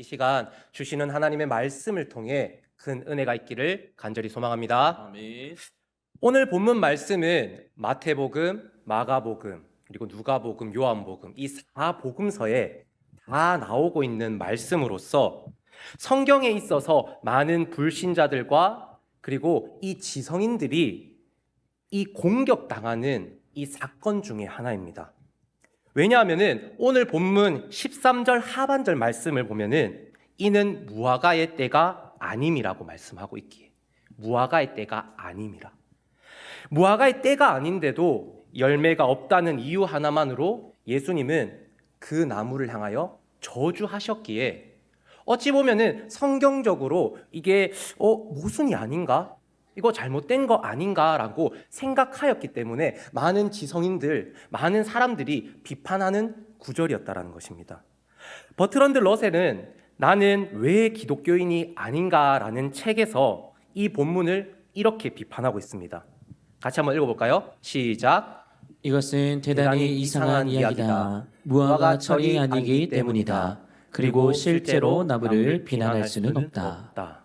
이 시간 주시는 하나님의 말씀을 통해 큰 은혜가 있기를 간절히 소망합니다. 아멘. 오늘 본문 말씀은 마태복음, 마가복음, 그리고 누가복음, 요한복음 이 4복음서에 다 나오고 있는 말씀으로서 성경에 있어서 많은 불신자들과 그리고 이 지성인들이 이 공격당하는 이 사건 중에 하나입니다. 왜냐하면은 오늘 본문 13절 하반절 말씀을 보면은 이는 무화과의 때가 아님이라고 말씀하고 있기에 무화과의 때가 아님이라. 무화과의 때가 아닌데도 열매가 없다는 이유 하나만으로 예수님은 그 나무를 향하여 저주하셨기에 어찌 보면은 성경적으로 이게 모순이 아닌가? 이거 잘못된 거 아닌가라고 생각하였기 때문에 많은 지성인들, 많은 사람들이 비판하는 구절이었다라는 것입니다. 버트런드 러셀은 나는 왜 기독교인이 아닌가라는 책에서 이 본문을 이렇게 비판하고 있습니다. 같이 한번 읽어볼까요? 시작. 이것은 대단히 이상한 이야기다. 무화과 철이 아니기 때문이다. 그리고 실제로 나무를 비난할 수는 없다.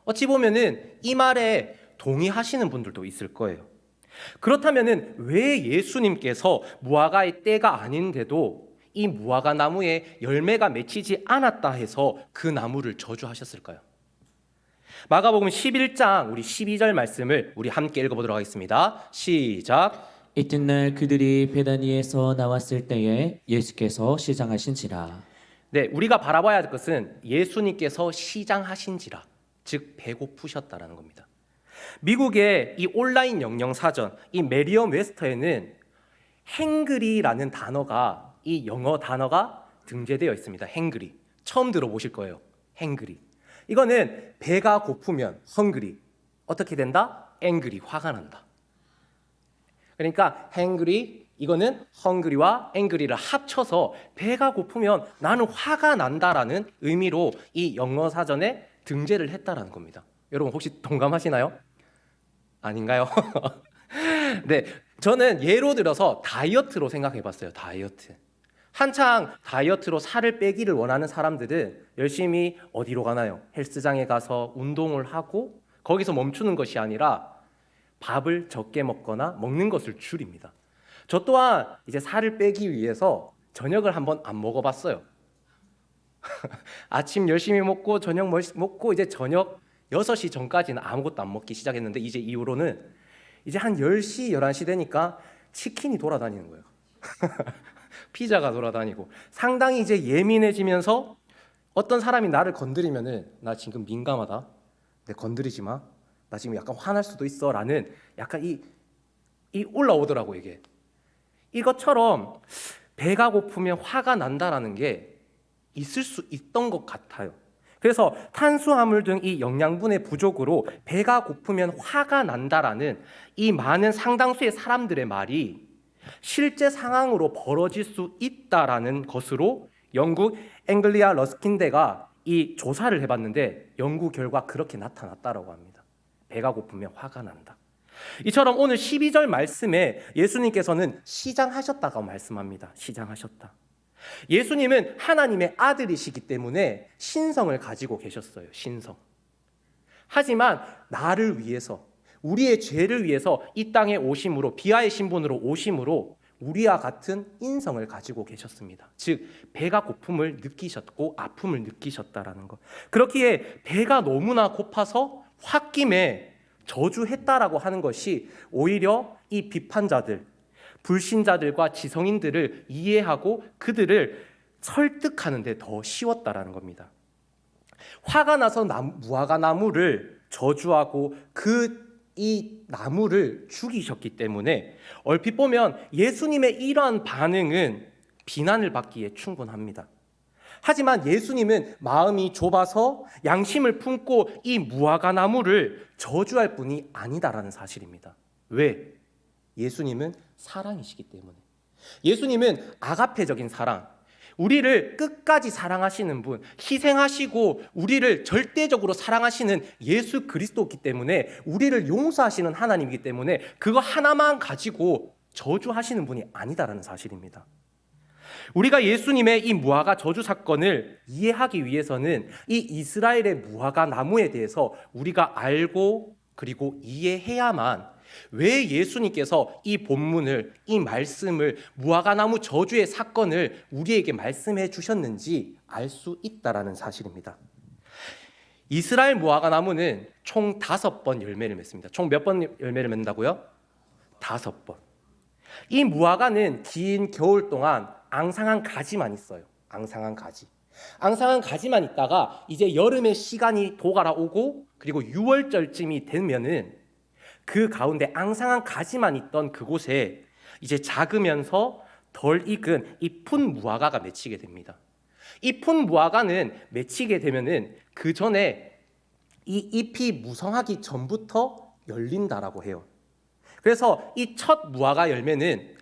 어찌 보면은 이 말에 동의하시는 분들도 있을 거예요. 그렇다면은 왜 예수님께서 무화과의 때가 아닌데도 이 무화과 나무에 열매가 맺히지 않았다 해서 그 나무를 저주하셨을까요? 마가복음 11장 우리 12절 말씀을 우리 함께 읽어보도록 하겠습니다. 시작. 이튿날 그들이 베다니에서 나왔을 때에 예수께서 시장하신지라. 네, 우리가 바라봐야 할 것은 예수님께서 시장하신지라, 즉 배고프셨다라는 겁니다. 미국의 이 온라인 영영사전, 이 메리엄 웨스터에는 행그리라는 단어가, 이 영어 단어가 등재되어 있습니다. 행그리. 처음 들어보실 거예요. 행그리. 이거는 배가 고프면 헝그리. 어떻게 된다? 앵그리. 화가 난다. 그러니까 행그리, 이거는 헝그리와 앵그리를 합쳐서 배가 고프면 나는 화가 난다라는 의미로 이 영어 사전에 등재를 했다라는 겁니다. 여러분 혹시 동감하시나요? 아닌가요? 네, 저는 예로 들어서 다이어트로 생각해 봤어요. 다이어트. 한창 다이어트로 살을 빼기를 원하는 사람들은 열심히 어디로 가나요? 헬스장에 가서 운동을 하고 거기서 멈추는 것이 아니라 밥을 적게 먹거나 먹는 것을 줄입니다. 저 또한 이제 살을 빼기 위해서 저녁을 한번 안 먹어봤어요. 아침 열심히 먹고 저녁 먹고 이제 저녁 6시 전까지는 아무것도 안 먹기 시작했는데 이제 이후로는 이제 한 10시, 11시 되니까 치킨이 돌아다니는 거예요. 피자가 돌아다니고 상당히 이제 예민해지면서 어떤 사람이 나를 건드리면은 나 지금 민감하다. 내 건드리지 마. 나 지금 약간 화날 수도 있어 라는 약간 이 올라오더라고 이게. 이것처럼 배가 고프면 화가 난다라는 게 있을 수 있던 것 같아요. 그래서 탄수화물 등 이 영양분의 부족으로 배가 고프면 화가 난다라는 이 많은 상당수의 사람들의 말이 실제 상황으로 벌어질 수 있다라는 것으로 영국 앵글리아 러스킨대가 이 조사를 해봤는데 연구 결과 그렇게 나타났다라고 합니다. 배가 고프면 화가 난다. 이처럼 오늘 12절 말씀에 예수님께서는 시장하셨다고 말씀합니다. 시장하셨다. 예수님은 하나님의 아들이시기 때문에 신성을 가지고 계셨어요. 신성. 하지만 나를 위해서, 우리의 죄를 위해서 이 땅에 오심으로, 비하의 신분으로 오심으로 우리와 같은 인성을 가지고 계셨습니다. 즉 배가 고픔을 느끼셨고 아픔을 느끼셨다라는 것. 그렇기에 배가 너무나 고파서 홧김에 저주했다라고 하는 것이 오히려 이 비판자들, 불신자들과 지성인들을 이해하고 그들을 설득하는 데 더 쉬웠다라는 겁니다. 화가 나서 무화과 나무를 저주하고 이 나무를 죽이셨기 때문에 얼핏 보면 예수님의 이러한 반응은 비난을 받기에 충분합니다. 하지만 예수님은 마음이 좁아서 양심을 품고 이 무화과 나무를 저주할 분이 아니다라는 사실입니다. 왜? 예수님은 사랑이시기 때문에. 예수님은 아가페적인 사랑, 우리를 끝까지 사랑하시는 분, 희생하시고 우리를 절대적으로 사랑하시는 예수 그리스도이기 때문에, 우리를 용서하시는 하나님이기 때문에 그거 하나만 가지고 저주하시는 분이 아니다라는 사실입니다. 우리가 예수님의 이 무화과 저주 사건을 이해하기 위해서는 이 이스라엘의 무화과 나무에 대해서 우리가 알고 그리고 이해해야만 왜 예수님께서 이 본문을, 이 말씀을, 무화과 나무 저주의 사건을 우리에게 말씀해 주셨는지 알 수 있다라는 사실입니다. 이스라엘 무화과 나무는 총 5번 열매를 맺습니다. 총 몇 번 열매를 맺는다고요? 5번. 이 무화과는 긴 겨울 동안 앙상한 가지만 있어요. 앙상한 가지. 앙상한 가지만 있다가 이제 여름의 시간이 도가라오고 그리고 6월절쯤이 되면은 그 가운데 앙상한 가지만 있던 그곳에 이제 작으면서 덜 익은 이 푼 무화과가 맺히게 됩니다. 이 푼 무화과는 맺히게 되면은 그 전에 이 잎이 무성하기 전부터 열린다라고 해요. 그래서 이 첫 무화과 열매는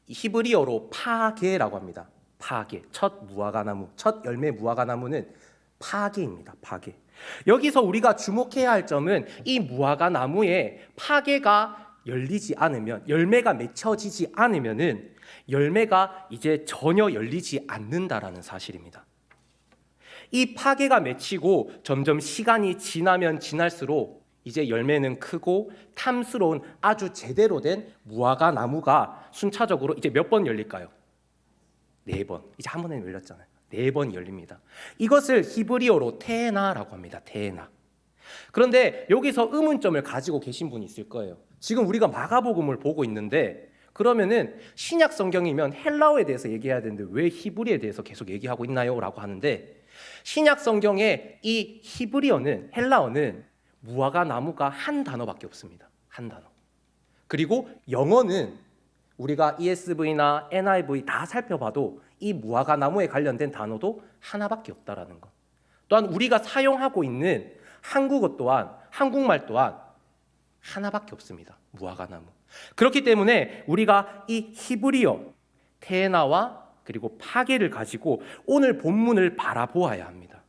히브리어로 파게라고 합니다. 파게. 첫 무화과 나무, 첫 열매 무화과 나무는 파게입니다. 파게. 여기서 우리가 주목해야 할 점은 이 무화과 나무에 파게가 열리지 않으면, 열매가 맺혀지지 않으면은 열매가 이제 전혀 열리지 않는다라는 사실입니다. 이 파게가 맺히고 점점 시간이 지나면 지날수록 이제 열매는 크고 탐스러운 아주 제대로 된 무화과 나무가 순차적으로 이제 몇 번 열릴까요? 4번. 이제 한 번에 열렸잖아요. 4번 열립니다. 이것을 히브리어로 테나라고 합니다. 테나. 그런데 여기서 의문점을 가지고 계신 분이 있을 거예요. 지금 우리가 마가복음을 보고 있는데 그러면은 신약 성경이면 헬라어에 대해서 얘기해야 되는데 왜 히브리에 대해서 계속 얘기하고 있나요? 라고 하는데 신약 성경의 이 히브리어는, 헬라어는 무화과 나무가 한 단어밖에 없습니다. 한 단어. 그리고 영어는 우리가 ESV나 NIV 다 살펴봐도 이 무화과 나무에 관련된 단어도 하나밖에 없다라는 것. 또한 우리가 사용하고 있는 한국어 또한, 한국말 또한 하나밖에 없습니다. 무화과 나무. 그렇기 때문에 우리가 이 히브리어 테나와 그리고 파게를 가지고 오늘 본문을 바라보아야 합니다.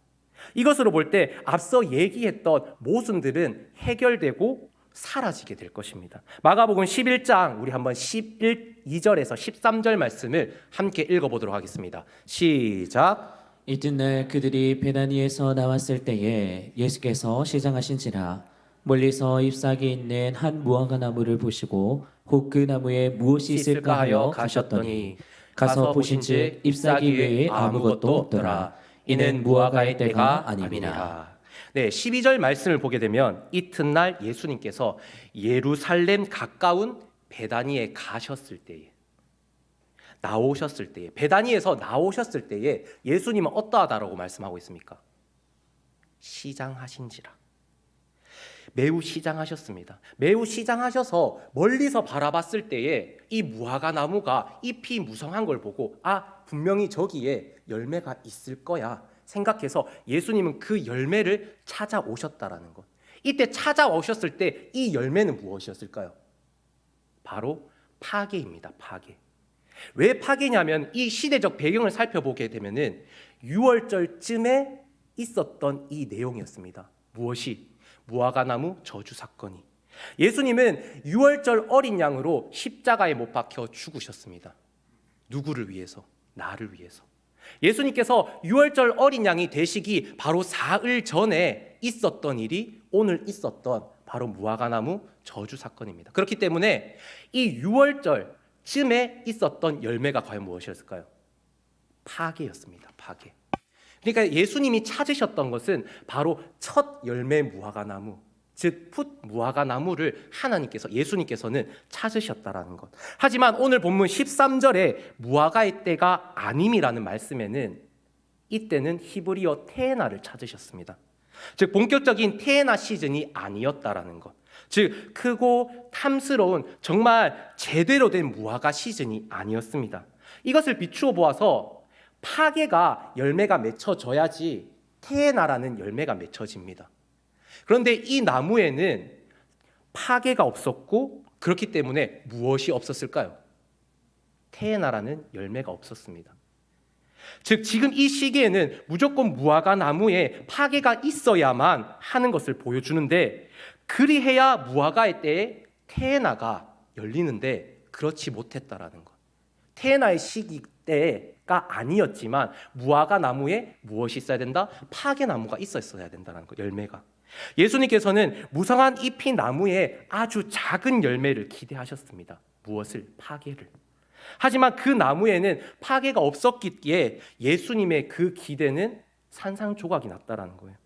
이것으로 볼 때 앞서 얘기했던 모순들은 해결되고 사라지게 될 것입니다. 마가복음 11장 우리 한번 12절에서 13절 말씀을 함께 읽어보도록 하겠습니다. 시작. 이튿날 그들이 베다니에서 나왔을 때에 예수께서 시장하신지라 멀리서 잎사귀 있는 한 무화과 나무를 보시고 혹 그 나무에 무엇이 있을까 하여 가셨더니 가서 보신즉 잎사귀 외에 아무것도 없더라. 이는 무화과의 때가 아니니라. 네, 12절 말씀을 보게 되면 이튿날 예수님께서 예루살렘 가까운 베다니에 가셨을 때에, 나오셨을 때에, 베다니에서 나오셨을 때에 예수님은 어떠하다라고 말씀하고 있습니까? 시장하신지라. 매우 시장하셨습니다. 매우 시장하셔서 멀리서 바라봤을 때에 이 무화과 나무가 잎이 무성한 걸 보고 분명히 저기에 열매가 있을 거야 생각해서 예수님은 그 열매를 찾아오셨다라는 것. 이때 찾아오셨을 때 이 열매는 무엇이었을까요? 바로 파게입니다. 파게. 왜 파게냐면 이 시대적 배경을 살펴보게 되면은 6월절쯤에 있었던 이 내용이었습니다. 무엇이? 무화과 나무 저주 사건이. 예수님은 6월절 어린 양으로 십자가에 못 박혀 죽으셨습니다. 누구를 위해서? 나를 위해서. 예수님께서 6월절 어린 양이 되시기 바로 사흘 전에 있었던 일이 오늘 있었던 바로 무화과 나무 저주 사건입니다. 그렇기 때문에 이 6월절쯤에 있었던 열매가 과연 무엇이었을까요? 파게였습니다. 파게. 그러니까 예수님이 찾으셨던 것은 바로 첫 열매 무화과 나무, 즉 풋 무화과 나무를 하나님께서, 예수님께서는 찾으셨다라는 것. 하지만 오늘 본문 13절에 무화과의 때가 아님이라는 말씀에는 이때는 히브리어 테에나를 찾으셨습니다. 즉 본격적인 테에나 시즌이 아니었다라는 것. 즉 크고 탐스러운 정말 제대로 된 무화과 시즌이 아니었습니다. 이것을 비추어 보아서 파게가 열매가 맺혀져야지 테에나라는 열매가 맺혀집니다. 그런데 이 나무에는 파게가 없었고 그렇기 때문에 무엇이 없었을까요? 테에나라는 열매가 없었습니다. 즉 지금 이 시기에는 무조건 무화과 나무에 파게가 있어야만 하는 것을 보여주는데 그리해야 무화과의 때에 테에나가 열리는데 그렇지 못했다라는 것. 테에나의 시기 때가 나무가 아니었지만 무화과 나무에 무엇이 있어야 된다? 파괴나무가 있었어야 된다는 거, 열매가. 예수님께서는 무성한 잎이 나무에 아주 작은 열매를 기대하셨습니다. 무엇을? 파괴를. 하지만 그 나무에는 파괴가 없었기에 예수님의 그 기대는 산산조각이 났다라는 거예요.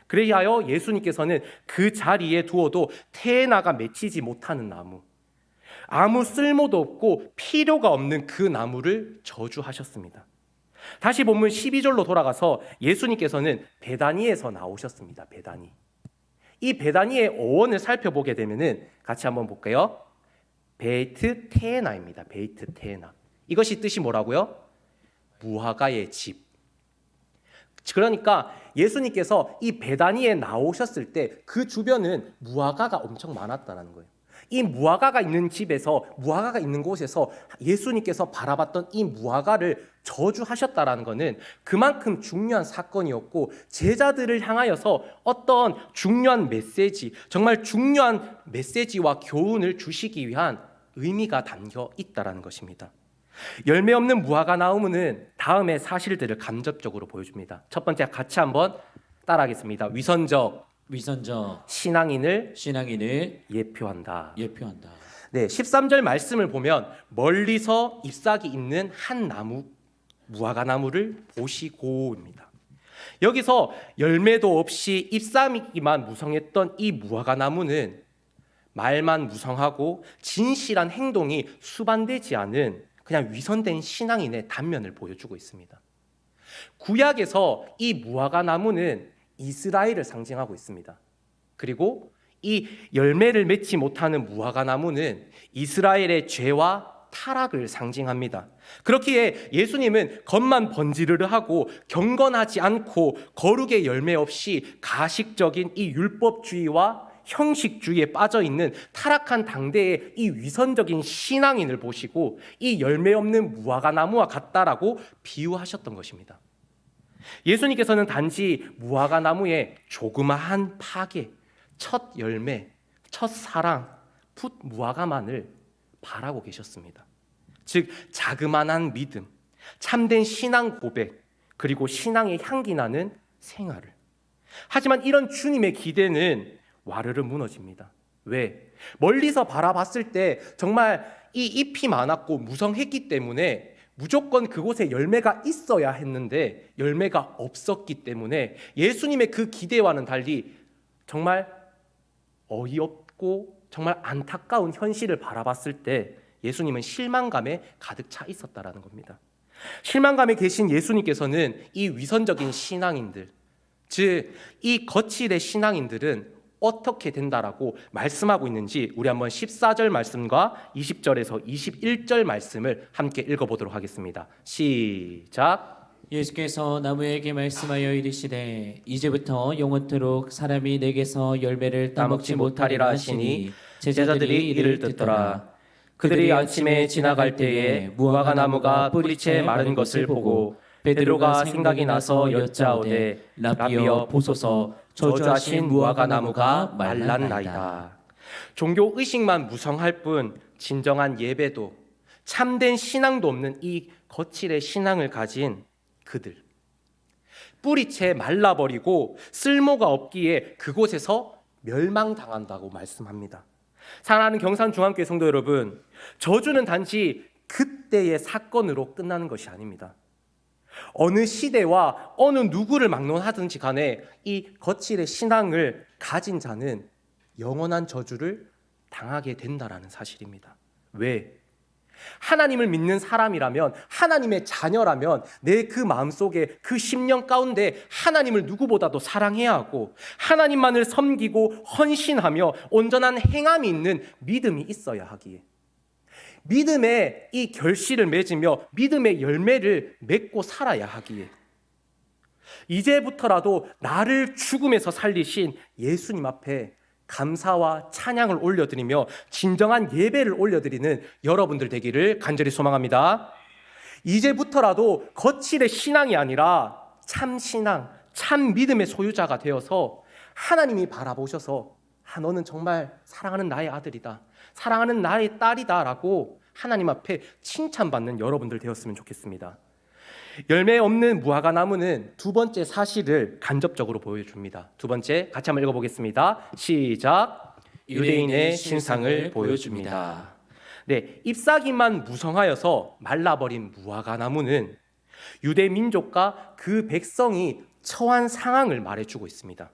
그래야 예수님께서는 그 자리에 두어도 태나가 맺히지 못하는 나무, 아무 쓸모도 없고 필요가 없는 그 나무를 저주하셨습니다. 다시 본문 12절로 돌아가서 예수님께서는 베다니에서 나오셨습니다. 베다니. 이 베다니의 어원을 살펴보게 되면은 같이 한번 볼게요. 베이트 테에나입니다. 베이트 테에나. 이것이 뜻이 뭐라고요? 무화과의 집. 그러니까 예수님께서 이 베다니에 나오셨을 때 그 주변은 무화과가 엄청 많았다는 거예요. 이 무화과가 있는 집에서, 무화과가 있는 곳에서 예수님께서 바라봤던 이 무화과를 저주하셨다라는 것은 그만큼 중요한 사건이었고, 제자들을 향하여서 어떤 중요한 메시지, 정말 중요한 메시지와 교훈을 주시기 위한 의미가 담겨 있다라는 것입니다. 열매 없는 무화과 나무는 다음의 사실들을 간접적으로 보여줍니다. 첫 번째, 같이 한번 따라하겠습니다. 위선적 신앙인을 예표한다. 네, 13절 말씀을 보면 멀리서 잎사귀 있는 한 나무, 무화과 나무를 보시고입니다. 여기서 열매도 없이 잎사귀만 무성했던 이 무화과 나무는 말만 무성하고 진실한 행동이 수반되지 않은 그냥 위선된 신앙인의 단면을 보여주고 있습니다. 구약에서 이 무화과 나무는 이스라엘을 상징하고 있습니다. 그리고 이 열매를 맺지 못하는 무화과 나무는 이스라엘의 죄와 타락을 상징합니다. 그렇기에 예수님은 겉만 번지르르하고 경건하지 않고 거룩의 열매 없이 가식적인 이 율법주의와 형식주의에 빠져있는 타락한 당대의 이 위선적인 신앙인을 보시고 이 열매 없는 무화과 나무와 같다라고 비유하셨던 것입니다. 예수님께서는 단지 무화과 나무의 조그마한 파괴, 첫 열매, 첫 사랑, 풋 무화과만을 바라고 계셨습니다. 즉 자그마한 믿음, 참된 신앙 고백, 그리고 신앙의 향기 나는 생활을. 하지만 이런 주님의 기대는 와르르 무너집니다. 왜? 멀리서 바라봤을 때 정말 이 잎이 많았고 무성했기 때문에 무조건 그곳에 열매가 있어야 했는데 열매가 없었기 때문에 예수님의 그 기대와는 달리 정말 어이없고 정말 안타까운 현실을 바라봤을 때 예수님은 실망감에 가득 차 있었다라는 겁니다. 실망감에 계신 예수님께서는 이 위선적인 신앙인들, 즉 이 거칠의 신앙인들은 어떻게 된다라고 말씀하고 있는지 우리 한번 14절 말씀과 20절에서 21절 말씀을 함께 읽어보도록 하겠습니다. 시작. 예수께서 나무에게 말씀하여 이르시되 이제부터 영원토록 사람이 내게서 열매를 따먹지 못하리라 하시니 제자들이 이를 듣더라. 그들이 아침에 지나갈 때에 무화과 나무가 뿌리채 마른 것을 보고 베드로가 생각이 나서 여짜오되 라비여 보소서 저주하신 무화과 나무가 말랐나이다. 종교 의식만 무성할 뿐 진정한 예배도 참된 신앙도 없는 이 거칠의 신앙을 가진 그들, 뿌리채 말라버리고 쓸모가 없기에 그곳에서 멸망당한다고 말씀합니다. 사랑하는 경산중앙교회 성도 여러분, 저주는 단지 그때의 사건으로 끝나는 것이 아닙니다. 어느 시대와 어느 누구를 막론하든지 간에 이 거칠의 신앙을 가진 자는 영원한 저주를 당하게 된다라는 사실입니다. 왜? 하나님을 믿는 사람이라면, 하나님의 자녀라면 내 그 마음속에 그 심령 가운데 하나님을 누구보다도 사랑해야 하고 하나님만을 섬기고 헌신하며 온전한 행함이 있는 믿음이 있어야 하기에, 믿음의 이 결실을 맺으며 믿음의 열매를 맺고 살아야 하기에 이제부터라도 나를 죽음에서 살리신 예수님 앞에 감사와 찬양을 올려드리며 진정한 예배를 올려드리는 여러분들 되기를 간절히 소망합니다. 이제부터라도 거칠의 신앙이 아니라 참 신앙, 참 믿음의 소유자가 되어서 하나님이 바라보셔서 너는 정말 사랑하는 나의 아들이다, 사랑하는 나의 딸이다 라고 하나님 앞에 칭찬받는 여러분들 되었으면 좋겠습니다. 열매 없는 무화과 나무는 두 번째 사실을 간접적으로 보여줍니다. 두 번째 같이 한번 읽어보겠습니다. 시작. 유대인의 신상을 보여줍니다. 네, 잎사귀만 무성하여서 말라버린 무화과 나무는 유대 민족과 그 백성이 처한 상황을 말해주고 있습니다.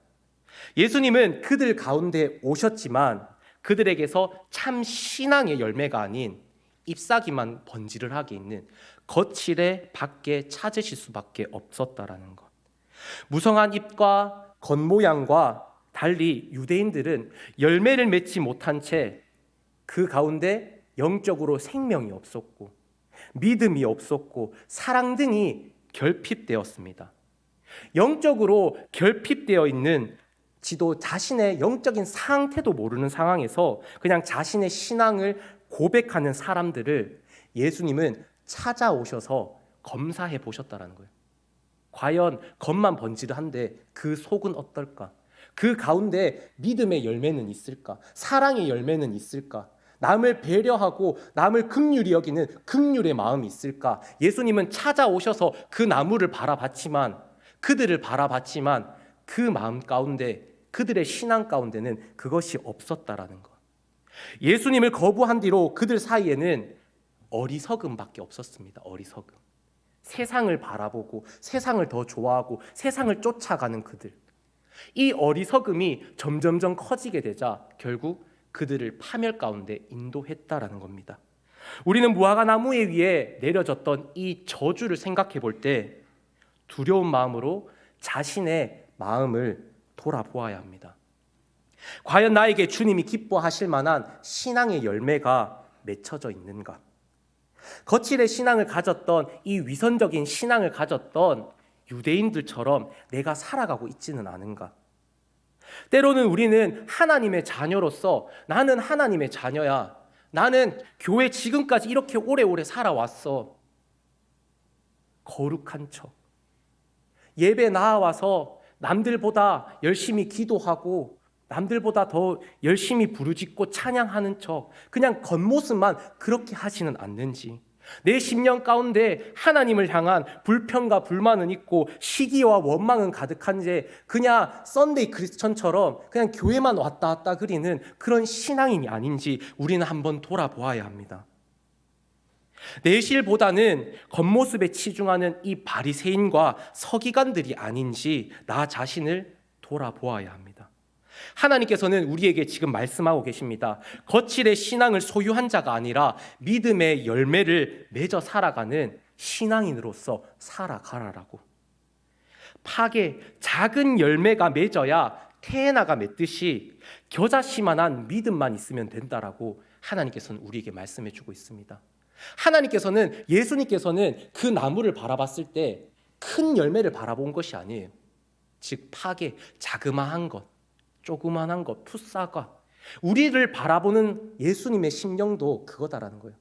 예수님은 그들 가운데 오셨지만 그들에게서 참 신앙의 열매가 아닌 잎사귀만 번지를 하게 있는 거칠의 밖에 찾으실 수밖에 없었다라는 것. 무성한 잎과 겉모양과 달리 유대인들은 열매를 맺지 못한 채 그 가운데 영적으로 생명이 없었고 믿음이 없었고 사랑 등이 결핍되었습니다. 영적으로 결핍되어 있는 지도 자신의 영적인 상태도 모르는 상황에서 그냥 자신의 신앙을 고백하는 사람들을 예수님은 찾아오셔서 검사해 보셨다라는 거예요. 과연 겉만 번지르한데 그 속은 어떨까? 그 가운데 믿음의 열매는 있을까? 사랑의 열매는 있을까? 남을 배려하고 남을 긍휼히 여기는 긍휼의 마음이 있을까? 예수님은 찾아오셔서 그 나무를 바라봤지만 그들을 바라봤지만 그 마음 가운데 그들의 신앙 가운데는 그것이 없었다라는 것. 예수님을 거부한 뒤로 그들 사이에는 어리석음밖에 없었습니다. 어리석음. 세상을 바라보고 세상을 더 좋아하고 세상을 쫓아가는 그들. 이 어리석음이 점점점 커지게 되자 결국 그들을 파멸 가운데 인도했다라는 겁니다. 우리는 무화과 나무 위에 내려졌던 이 저주를 생각해 볼 때 두려운 마음으로 자신의 마음을 돌아보아야 합니다. 과연 나에게 주님이 기뻐하실 만한 신앙의 열매가 맺혀져 있는가? 거칠의 신앙을 가졌던 이 위선적인 신앙을 가졌던 유대인들처럼 내가 살아가고 있지는 않은가? 때로는 우리는 하나님의 자녀로서 나는 하나님의 자녀야. 나는 교회 지금까지 이렇게 오래오래 살아왔어. 거룩한 척. 예배 나와서 남들보다 열심히 기도하고 남들보다 더 열심히 부르짖고 찬양하는 척 그냥 겉모습만 그렇게 하지는 않는지 내 심령 가운데 하나님을 향한 불평과 불만은 있고 시기와 원망은 가득한지 그냥 썬데이 크리스천처럼 그냥 교회만 왔다 갔다 그리는 그런 신앙인이 아닌지 우리는 한번 돌아보아야 합니다. 내실보다는 겉모습에 치중하는 이 바리새인과 서기관들이 아닌지 나 자신을 돌아보아야 합니다. 하나님께서는 우리에게 지금 말씀하고 계십니다. 거칠의 신앙을 소유한 자가 아니라 믿음의 열매를 맺어 살아가는 신앙인으로서 살아가라라고. 파게 작은 열매가 맺어야 테에나가 맺듯이 겨자씨만한 믿음만 있으면 된다라고 하나님께서는 우리에게 말씀해 주고 있습니다. 하나님께서는 예수님께서는 그 나무를 바라봤을 때 큰 열매를 바라본 것이 아니에요. 즉 파게 자그마한 것 조그만한 것, 풋사과 우리를 바라보는 예수님의 심령도 그거다라는 거예요.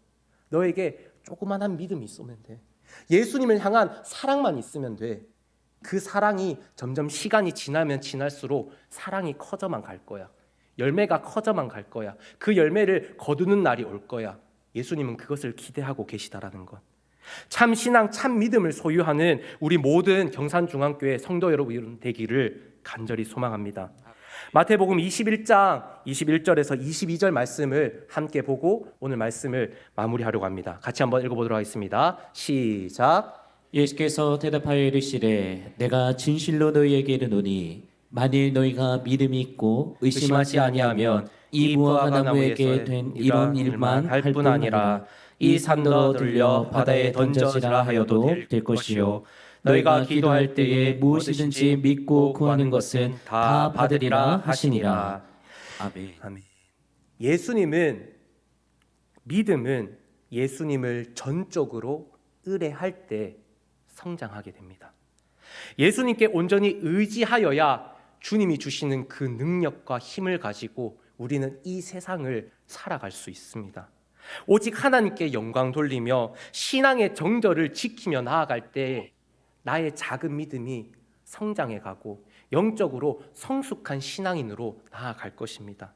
너에게 조그만한 믿음이 있으면 돼. 예수님을 향한 사랑만 있으면 돼. 그 사랑이 점점 시간이 지나면 지날수록 사랑이 커져만 갈 거야. 열매가 커져만 갈 거야. 그 열매를 거두는 날이 올 거야. 예수님은 그것을 기대하고 계시다라는 것. 참 신앙, 참 믿음을 소유하는 우리 모든 경산중앙교회 성도 여러분 되기를 간절히 소망합니다. 마태복음 21장 21절에서 22절 말씀을 함께 보고 오늘 말씀을 마무리하려고 합니다. 같이 한번 읽어보도록 하겠습니다. 시작. 예수께서 대답하여 이르시되 내가 진실로 너희에게 이르노니 만일 너희가 믿음이 있고 의심하지 아니하면 이 무화과 나무에게 된 이런 일만 할 뿐 아니라 이 산더러 들려 바다에 던져지라 하여도 될 것이요 너희가 기도할 때에 무엇이든지 믿고 구하는 것은 다 받으리라 하시니라. 아멘. 아멘. 예수님은 믿음은 예수님을 전적으로 의뢰할 때 성장하게 됩니다. 예수님께 온전히 의지하여야 주님이 주시는 그 능력과 힘을 가지고 우리는 이 세상을 살아갈 수 있습니다. 오직 하나님께 영광 돌리며 신앙의 정절을 지키며 나아갈 때 나의 작은 믿음이 성장해 가고 영적으로 성숙한 신앙인으로 나아갈 것입니다.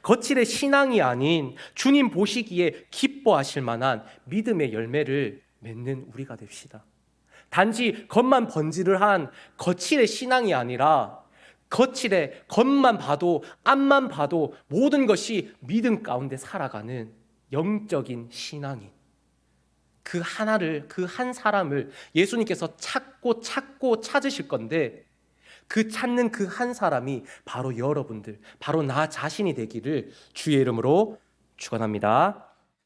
거칠의 신앙이 아닌 주님 보시기에 기뻐하실 만한 믿음의 열매를 맺는 우리가 됩시다. 단지 겉만 번지르한 거칠의 신앙이 아니라 거칠의 겉만 봐도 앞만 봐도 모든 것이 믿음 가운데 살아가는 영적인 신앙인, 그 하나를, 그 한 사람을 예수님께서 찾고 찾으실 건데, 그 찾는 그 한 사람이 바로 여러분들, 바로 나 자신이 되기를 주의 이름으로 축원합니다.